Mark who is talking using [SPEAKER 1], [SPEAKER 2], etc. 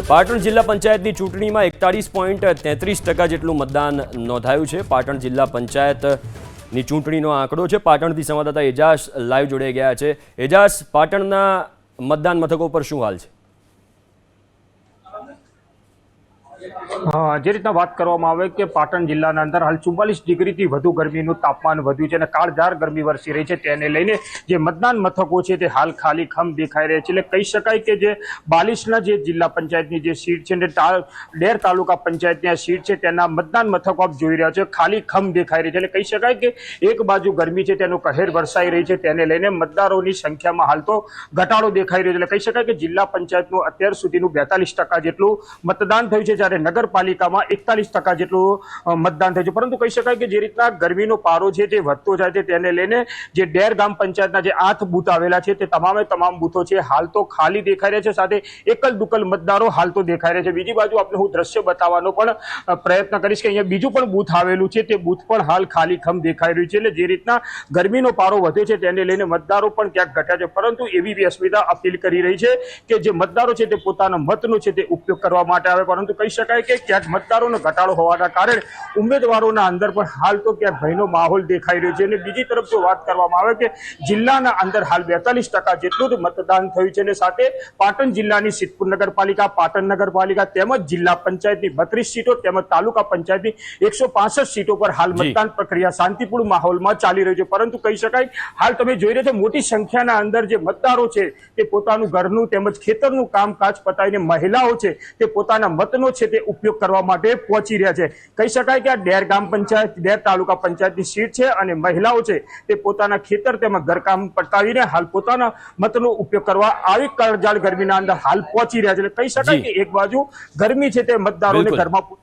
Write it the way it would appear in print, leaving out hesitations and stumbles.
[SPEAKER 1] જોઈએ। પાટણ જિલ્લા પંચાયતની ચૂંટણીમાં 41.33% જેટલું મતદાન નોંધાયું છે। પાટણ જિલ્લા પંચાયતની ચૂંટણીનો આંકડો છે। પાટણથી સંવાદદાતા એજાઝ લાઈવ જોડાઈ ગયા છે। એજાઝ, પાટણના મતદાન મથકો પર શું હાલ છે?
[SPEAKER 2] જે રીતના વાત કરવામાં આવે કે પાટણ જિલ્લાના અંદર હાલ 44 ડિગ્રીથી વધુ ગરમીનું તાપમાન વધ્યું છે અને કાળઝાળ ગરમી વરસી રહી છે, તેને લઈને જે મતદાન મથકો છે તે હાલ ખાલી ખમ દેખાઈ રહ્યા છે। એટલે કહી શકાય કે જે 42ના જે જિલ્લા પંચાયતની જે સીટ છે ને ડેર તાલુકા પંચાયતની આ સીટ છે તેના મતદાન મથકો આપ જોઈ રહ્યા છો, ખાલી ખમ દેખાઈ રહી છે। એટલે કહી શકાય કે એક બાજુ ગરમી છે તેનો કહેર વરસાઈ રહી છે, તેને લઈને મતદારોની સંખ્યામાં હાલ તો ઘટાડો દેખાઈ રહ્યો છે। એટલે કહી શકાય કે જિલ્લા પંચાયતનું અત્યાર સુધીનું 42% જેટલું મતદાન થયું છે, જ્યારે નગરપાલિકામાં 41% જેટલું મતદાન થયું છે। પરંતુ કહી શકાય કે જે રીતના ગરમીનો પારો છે તે વધતો જાય છે, તેને લઈને જે ડેર ગામ પંચાયતના જે 8 બૂથ આવેલા છે તે તમામ બૂથો છે હાલ તો ખાલી દેખાઈ રહ્યા છે, સાથે એકલ દુકલ મતદારો હાલ તો દેખાઈ રહ્યા છે। બીજી બાજુ આપણે હું દ્રશ્ય બતાવવાનો પણ પ્રયત્ન કરીશ કે અહીંયા બીજું પણ બૂથ આવેલું છે, તે બૂથ પણ હાલ ખાલી ખમ દેખાઈ રહ્યું છે। એટલે જે રીતના ગરમીનો પારો વધે છે તેને લઈને મતદારો પણ ક્યાંક ઘટ્યા છે, પરંતુ એવી બી અસ્મિતા અપીલ કરી રહી છે કે જે મતદારો છે તે પોતાના મતનો છે તે ઉપયોગ કરવા માટે આવે। પરંતુ કહી શકાય કે ક્યાંક મતદારોનો ઘટાડો હોવાના કારણે ઉમેદવારોના અંદર પણ હાલ તો ક્યાંક ભયનો માહોલ દેખાઈ રહ્યો છે। અને બીજી તરફ જો વાત કરવામાં આવે કે જિલ્લાના અંદર હાલ 42% જેટલું જ મતદાન થયું છે અને સાથે પાટણ જિલ્લાની સિદ્ધપુર નગરપાલિકા, પાટણ નગરપાલિકા તેમજ જિલ્લા પંચાયતની 32 સીટો તેમજ તાલુકા પંચાયતની 165 સીટો પર હાલ મતદાન પ્રક્રિયા શાંતિપૂર્ણ માહોલમાં ચાલી રહી છે। પરંતુ કહી શકાય હાલ તમે જોઈ રહ્યા છો મોટી સંખ્યાના અંદર જે મતદારો છે તે પોતાનું ઘરનું તેમજ ખેતરનું કામકાજ પતાવીને મહિલાઓ છે તે પોતાના મતનો છે તે ઉપયોગ કરવા માટે પહોંચી રહ્યા છે। કહી શકાય કે આ ડેર ગામ પંચાયત, ડેર તાલુકા પંચાયતની સીટ છે અને મહિલાઓ છે તે પોતાના ખેતર તેમજ ઘરકામ પતાવીને હાલ પોતાના મતનો ઉપયોગ કરવા આવી કાળઝાળ ગરમીના અંદર હાલ પહોંચી રહ્યા છે। એટલે કહી શકાય કે એક બાજુ ગરમી છે તે મતદારોને ઘરમાં